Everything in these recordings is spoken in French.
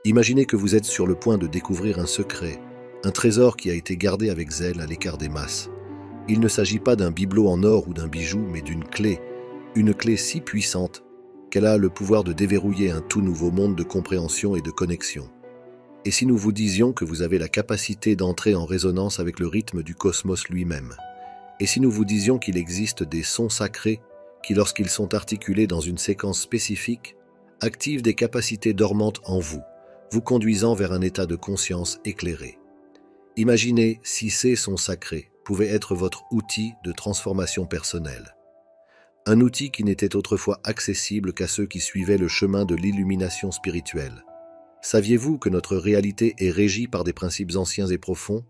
Imaginez que vous êtes sur le point de découvrir un secret, un trésor qui a été gardé avec zèle à l'écart des masses. Il ne s'agit pas d'un bibelot en or ou d'un bijou, mais d'une clé, une clé si puissante qu'elle a le pouvoir de déverrouiller un tout nouveau monde de compréhension et de connexion. Et si nous vous disions que vous avez la capacité d'entrer en résonance avec le rythme du cosmos lui-même? Et si nous vous disions qu'il existe des sons sacrés qui, lorsqu'ils sont articulés dans une séquence spécifique, activent des capacités dormantes en vous, vous conduisant vers un état de conscience éclairé? Imaginez si ces sons sacrés pouvaient être votre outil de transformation personnelle. Un outil qui n'était autrefois accessible qu'à ceux qui suivaient le chemin de l'illumination spirituelle. Saviez-vous que notre réalité est régie par des principes anciens et profonds?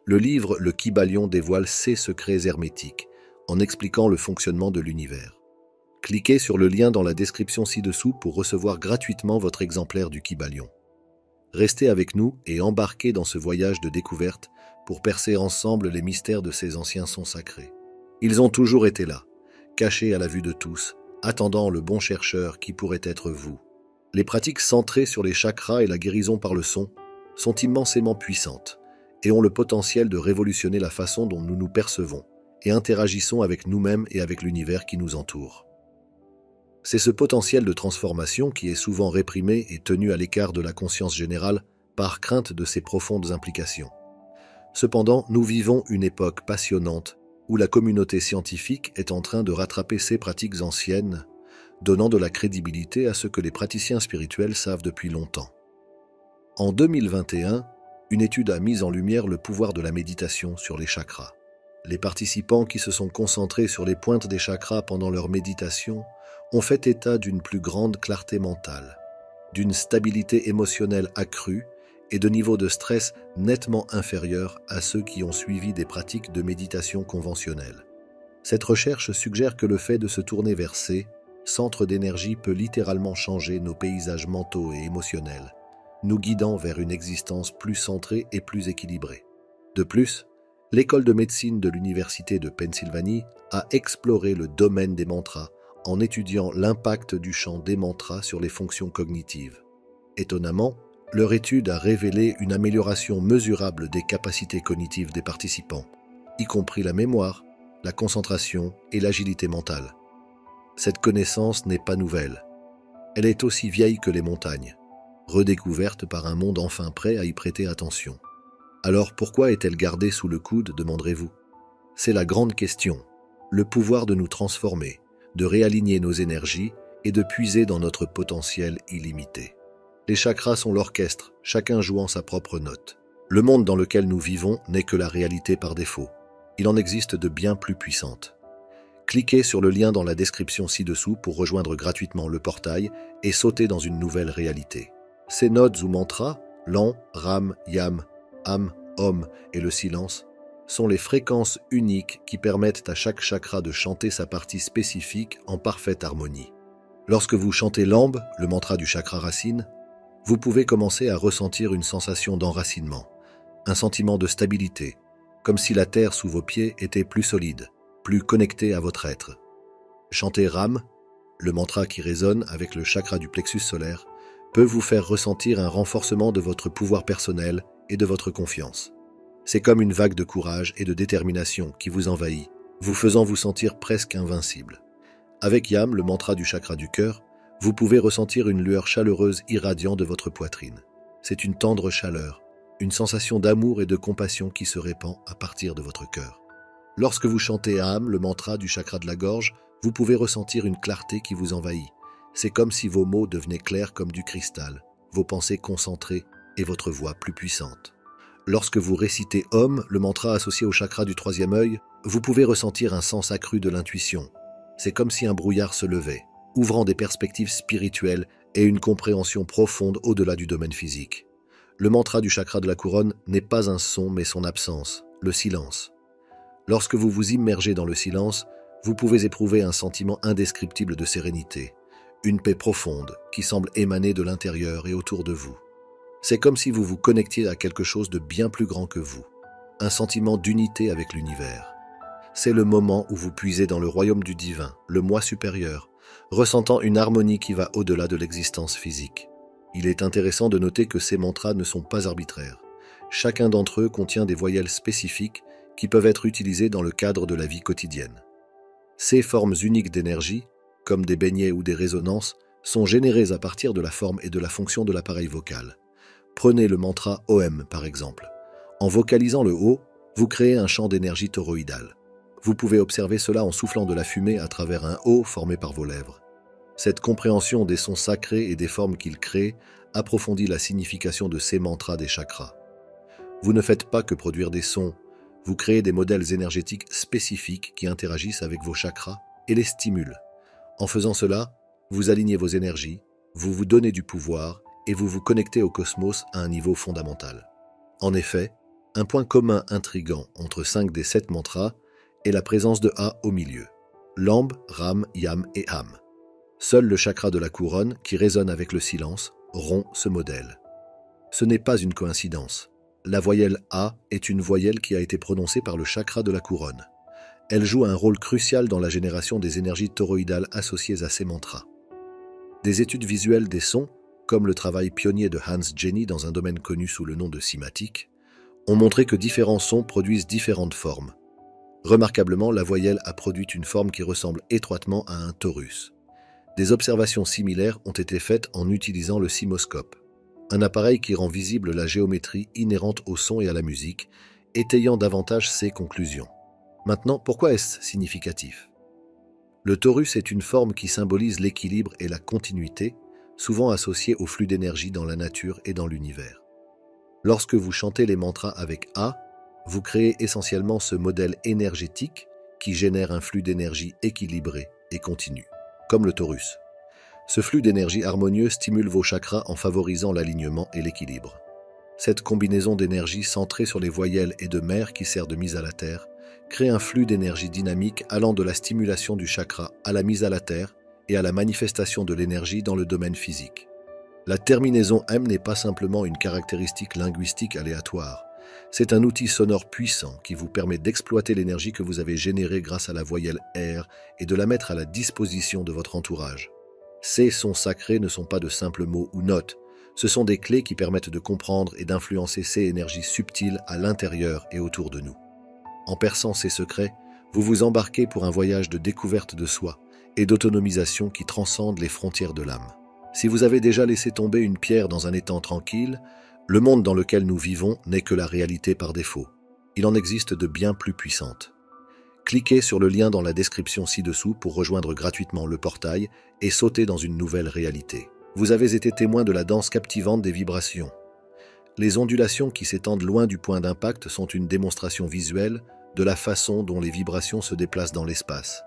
Le livre Le Kybalion dévoile ces secrets hermétiques en expliquant le fonctionnement de l'univers. Cliquez sur le lien dans la description ci-dessous pour recevoir gratuitement votre exemplaire du Kybalion. Restez avec nous et embarquez dans ce voyage de découverte pour percer ensemble les mystères de ces anciens sons sacrés. Ils ont toujours été là, cachés à la vue de tous, attendant le bon chercheur qui pourrait être vous. Les pratiques centrées sur les chakras et la guérison par le son sont immensément puissantes et ont le potentiel de révolutionner la façon dont nous nous percevons et interagissons avec nous-mêmes et avec l'univers qui nous entoure. C'est ce potentiel de transformation qui est souvent réprimé et tenu à l'écart de la conscience générale par crainte de ses profondes implications. Cependant, nous vivons une époque passionnante où la communauté scientifique est en train de rattraper ces pratiques anciennes, donnant de la crédibilité à ce que les praticiens spirituels savent depuis longtemps. En 2021, une étude a mis en lumière le pouvoir de la méditation sur les chakras. Les participants qui se sont concentrés sur les pointes des chakras pendant leur méditation ont fait état d'une plus grande clarté mentale, d'une stabilité émotionnelle accrue et de niveaux de stress nettement inférieurs à ceux qui ont suivi des pratiques de méditation conventionnelles. Cette recherche suggère que le fait de se tourner vers ces centres d'énergie peut littéralement changer nos paysages mentaux et émotionnels, nous guidant vers une existence plus centrée et plus équilibrée. De plus, l'école de médecine de l'Université de Pennsylvanie a exploré le domaine des mantras en étudiant l'impact du chant des mantras sur les fonctions cognitives. Étonnamment, leur étude a révélé une amélioration mesurable des capacités cognitives des participants, y compris la mémoire, la concentration et l'agilité mentale. Cette connaissance n'est pas nouvelle. Elle est aussi vieille que les montagnes, redécouverte par un monde enfin prêt à y prêter attention. Alors pourquoi est-elle gardée sous le coude, demanderez-vous? C'est la grande question, le pouvoir de nous transformer, de réaligner nos énergies et de puiser dans notre potentiel illimité. Les chakras sont l'orchestre, chacun jouant sa propre note. Le monde dans lequel nous vivons n'est que la réalité par défaut. Il en existe de bien plus puissantes. Cliquez sur le lien dans la description ci-dessous pour rejoindre gratuitement le portail et sauter dans une nouvelle réalité. Ces notes ou mantras, Lan, Ram, Yam, Am, Om et le silence, sont les fréquences uniques qui permettent à chaque chakra de chanter sa partie spécifique en parfaite harmonie. Lorsque vous chantez Lambe, le mantra du chakra racine, vous pouvez commencer à ressentir une sensation d'enracinement, un sentiment de stabilité, comme si la terre sous vos pieds était plus solide, plus connectée à votre être. Chanter Ram, le mantra qui résonne avec le chakra du plexus solaire, peut vous faire ressentir un renforcement de votre pouvoir personnel et de votre confiance. C'est comme une vague de courage et de détermination qui vous envahit, vous faisant vous sentir presque invincible. Avec Yam, le mantra du chakra du cœur, vous pouvez ressentir une lueur chaleureuse irradiant de votre poitrine. C'est une tendre chaleur, une sensation d'amour et de compassion qui se répand à partir de votre cœur. Lorsque vous chantez Aham, le mantra du chakra de la gorge, vous pouvez ressentir une clarté qui vous envahit. C'est comme si vos mots devenaient clairs comme du cristal, vos pensées concentrées et votre voix plus puissante. Lorsque vous récitez Om, le mantra associé au chakra du troisième œil, vous pouvez ressentir un sens accru de l'intuition. C'est comme si un brouillard se levait, ouvrant des perspectives spirituelles et une compréhension profonde au-delà du domaine physique. Le mantra du chakra de la couronne n'est pas un son mais son absence, le silence. Lorsque vous vous immergez dans le silence, vous pouvez éprouver un sentiment indescriptible de sérénité, une paix profonde qui semble émaner de l'intérieur et autour de vous. C'est comme si vous vous connectiez à quelque chose de bien plus grand que vous, un sentiment d'unité avec l'univers. C'est le moment où vous puisez dans le royaume du divin, le moi supérieur, ressentant une harmonie qui va au-delà de l'existence physique. Il est intéressant de noter que ces mantras ne sont pas arbitraires. Chacun d'entre eux contient des voyelles spécifiques qui peuvent être utilisées dans le cadre de la vie quotidienne. Ces formes uniques d'énergie, comme des beignets ou des résonances, sont générées à partir de la forme et de la fonction de l'appareil vocal. Prenez le mantra OM par exemple. En vocalisant le O, vous créez un champ d'énergie toroïdale. Vous pouvez observer cela en soufflant de la fumée à travers un O formé par vos lèvres. Cette compréhension des sons sacrés et des formes qu'ils créent approfondit la signification de ces mantras des chakras. Vous ne faites pas que produire des sons, vous créez des modèles énergétiques spécifiques qui interagissent avec vos chakras et les stimulent. En faisant cela, vous alignez vos énergies, vous vous donnez du pouvoir et vous vous connectez au cosmos à un niveau fondamental. En effet, un point commun intrigant entre 5 des 7 mantras est la présence de A au milieu. Lamb, Ram, Yam et Ham. Seul le chakra de la couronne, qui résonne avec le silence, rompt ce modèle. Ce n'est pas une coïncidence. La voyelle A est une voyelle qui a été prononcée par le chakra de la couronne. Elle joue un rôle crucial dans la génération des énergies toroïdales associées à ces mantras. Des études visuelles des sons, comme le travail pionnier de Hans Jenny dans un domaine connu sous le nom de cymatique, ont montré que différents sons produisent différentes formes. Remarquablement, la voyelle a produit une forme qui ressemble étroitement à un torus. Des observations similaires ont été faites en utilisant le cymoscope, un appareil qui rend visible la géométrie inhérente au son et à la musique, étayant davantage ces conclusions. Maintenant, pourquoi est-ce significatif? Le torus est une forme qui symbolise l'équilibre et la continuité, souvent associée au flux d'énergie dans la nature et dans l'univers. Lorsque vous chantez les mantras avec A, vous créez essentiellement ce modèle énergétique qui génère un flux d'énergie équilibré et continu, comme le torus. Ce flux d'énergie harmonieux stimule vos chakras en favorisant l'alignement et l'équilibre. Cette combinaison d'énergie centrée sur les voyelles et de mer qui sert de mise à la terre crée un flux d'énergie dynamique allant de la stimulation du chakra à la mise à la terre et à la manifestation de l'énergie dans le domaine physique. La terminaison M n'est pas simplement une caractéristique linguistique aléatoire. C'est un outil sonore puissant qui vous permet d'exploiter l'énergie que vous avez générée grâce à la voyelle R et de la mettre à la disposition de votre entourage. Ces sons sacrés ne sont pas de simples mots ou notes, ce sont des clés qui permettent de comprendre et d'influencer ces énergies subtiles à l'intérieur et autour de nous. En perçant ces secrets, vous vous embarquez pour un voyage de découverte de soi et d'autonomisation qui transcende les frontières de l'âme. Si vous avez déjà laissé tomber une pierre dans un étang tranquille, le monde dans lequel nous vivons n'est que la réalité par défaut. Il en existe de bien plus puissantes. Cliquez sur le lien dans la description ci-dessous pour rejoindre gratuitement le portail et sauter dans une nouvelle réalité. Vous avez été témoin de la danse captivante des vibrations. Les ondulations qui s'étendent loin du point d'impact sont une démonstration visuelle de la façon dont les vibrations se déplacent dans l'espace.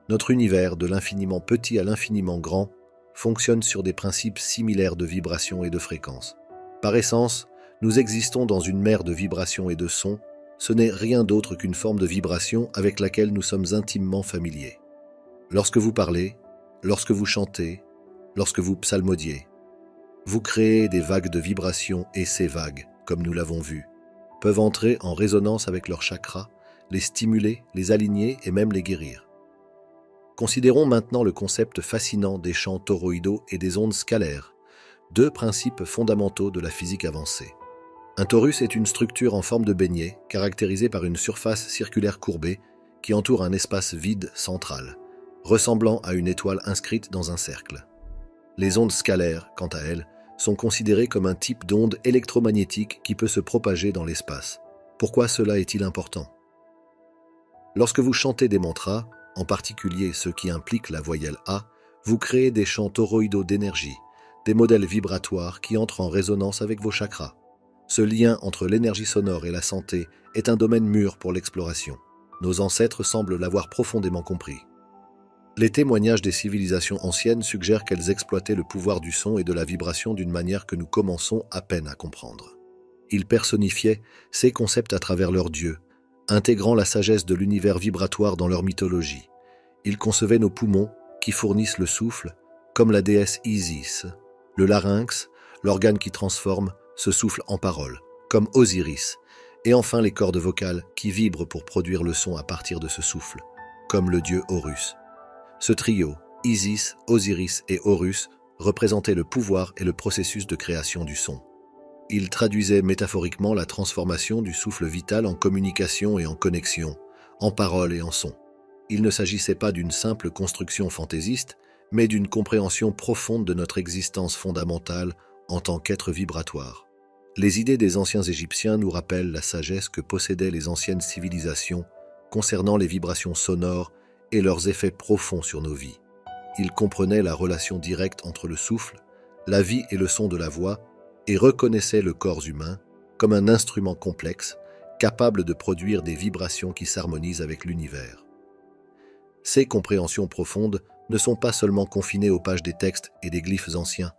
Notre univers, de l'infiniment petit à l'infiniment grand, fonctionne sur des principes similaires de vibration et de fréquence. Par essence, nous existons dans une mer de vibrations et de sons. Ce n'est rien d'autre qu'une forme de vibration avec laquelle nous sommes intimement familiers. Lorsque vous parlez, lorsque vous chantez, lorsque vous psalmodiez, vous créez des vagues de vibrations et ces vagues, comme nous l'avons vu, peuvent entrer en résonance avec leurs chakras, les stimuler, les aligner et même les guérir. Considérons maintenant le concept fascinant des champs toroïdaux et des ondes scalaires, deux principes fondamentaux de la physique avancée. Un torus est une structure en forme de beignet, caractérisée par une surface circulaire courbée qui entoure un espace vide central, ressemblant à une étoile inscrite dans un cercle. Les ondes scalaires, quant à elles, sont considérées comme un type d'onde électromagnétique qui peut se propager dans l'espace. Pourquoi cela est-il important? Lorsque vous chantez des mantras, en particulier ceux qui impliquent la voyelle A, vous créez des champs toroïdaux d'énergie, des modèles vibratoires qui entrent en résonance avec vos chakras. Ce lien entre l'énergie sonore et la santé est un domaine mûr pour l'exploration. Nos ancêtres semblent l'avoir profondément compris. Les témoignages des civilisations anciennes suggèrent qu'elles exploitaient le pouvoir du son et de la vibration d'une manière que nous commençons à peine à comprendre. Ils personnifiaient ces concepts à travers leurs dieux, intégrant la sagesse de l'univers vibratoire dans leur mythologie. Ils concevaient nos poumons, qui fournissent le souffle, comme la déesse Isis, le larynx, l'organe qui transforme, ce souffle en parole, comme Osiris, et enfin les cordes vocales qui vibrent pour produire le son à partir de ce souffle, comme le dieu Horus. Ce trio, Isis, Osiris et Horus, représentaient le pouvoir et le processus de création du son. Il traduisait métaphoriquement la transformation du souffle vital en communication et en connexion, en parole et en son. Il ne s'agissait pas d'une simple construction fantaisiste, mais d'une compréhension profonde de notre existence fondamentale en tant qu'être vibratoire. Les idées des anciens Égyptiens nous rappellent la sagesse que possédaient les anciennes civilisations concernant les vibrations sonores et leurs effets profonds sur nos vies. Ils comprenaient la relation directe entre le souffle, la vie et le son de la voix, et reconnaissaient le corps humain comme un instrument complexe, capable de produire des vibrations qui s'harmonisent avec l'univers. Ces compréhensions profondes ne sont pas seulement confinées aux pages des textes et des glyphes anciens.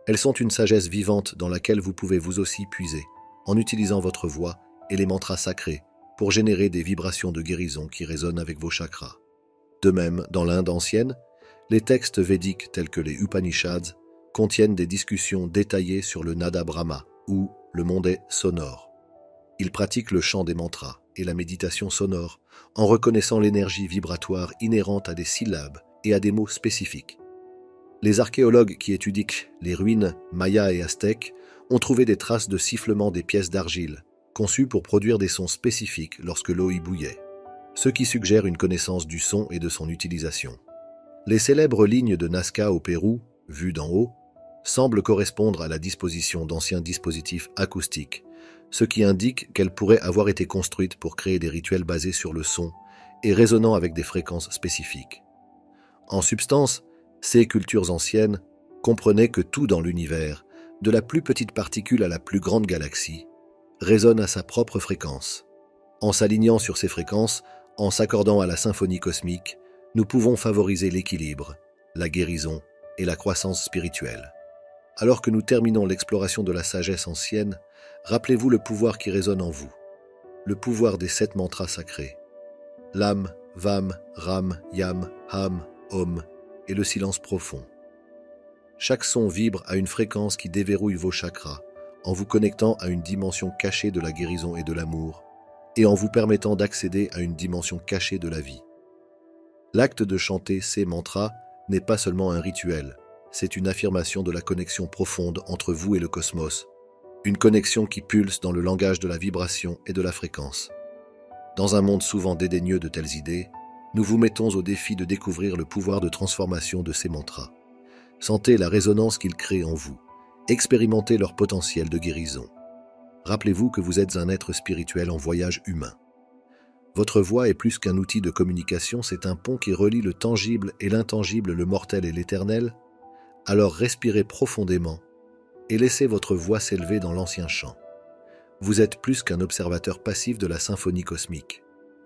Elles sont une sagesse vivante dans laquelle vous pouvez vous aussi puiser, en utilisant votre voix et les mantras sacrés pour générer des vibrations de guérison qui résonnent avec vos chakras. De même, dans l'Inde ancienne, les textes védiques tels que les Upanishads contiennent des discussions détaillées sur le Nada Brahma, ou le monde sonore. Ils pratiquent le chant des mantras et la méditation sonore en reconnaissant l'énergie vibratoire inhérente à des syllabes et à des mots spécifiques. Les archéologues qui étudient les ruines mayas et aztèques ont trouvé des traces de sifflement des pièces d'argile, conçues pour produire des sons spécifiques lorsque l'eau y bouillait, ce qui suggère une connaissance du son et de son utilisation. Les célèbres lignes de Nazca au Pérou, vues d'en haut, semblent correspondre à la disposition d'anciens dispositifs acoustiques, ce qui indique qu'elles pourraient avoir été construites pour créer des rituels basés sur le son et résonnant avec des fréquences spécifiques. En substance, ces cultures anciennes comprenaient que tout dans l'univers, de la plus petite particule à la plus grande galaxie, résonne à sa propre fréquence. En s'alignant sur ces fréquences, en s'accordant à la symphonie cosmique, nous pouvons favoriser l'équilibre, la guérison et la croissance spirituelle. Alors que nous terminons l'exploration de la sagesse ancienne, rappelez-vous le pouvoir qui résonne en vous, le pouvoir des 7 mantras sacrés. Lam, Vam, Ram, Yam, Ham, Om et le silence profond. Chaque son vibre à une fréquence qui déverrouille vos chakras, en vous connectant à une dimension cachée de la guérison et de l'amour, et en vous permettant d'accéder à une dimension cachée de la vie. L'acte de chanter ces mantras n'est pas seulement un rituel, c'est une affirmation de la connexion profonde entre vous et le cosmos, une connexion qui pulse dans le langage de la vibration et de la fréquence. Dans un monde souvent dédaigneux de telles idées, nous vous mettons au défi de découvrir le pouvoir de transformation de ces mantras. Sentez la résonance qu'ils créent en vous, expérimentez leur potentiel de guérison. Rappelez-vous que vous êtes un être spirituel en voyage humain. Votre voix est plus qu'un outil de communication, c'est un pont qui relie le tangible et l'intangible, le mortel et l'éternel. Alors respirez profondément et laissez votre voix s'élever dans l'ancien chant. Vous êtes plus qu'un observateur passif de la symphonie cosmique.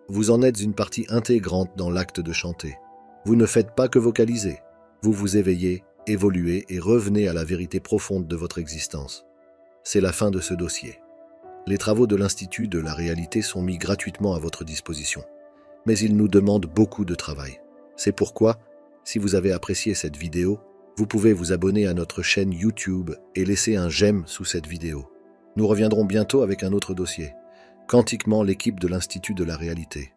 Vous en êtes une partie intégrante dans l'acte de chanter. Vous ne faites pas que vocaliser. Vous vous éveillez, évoluez et revenez à la vérité profonde de votre existence. C'est la fin de ce dossier. Les travaux de l'Institut de la réalité sont mis gratuitement à votre disposition. Mais ils nous demandent beaucoup de travail. C'est pourquoi, si vous avez apprécié cette vidéo, vous pouvez vous abonner à notre chaîne YouTube et laisser un j'aime sous cette vidéo. Nous reviendrons bientôt avec un autre dossier. Quantiquement, l'équipe de l'Institut de la réalité.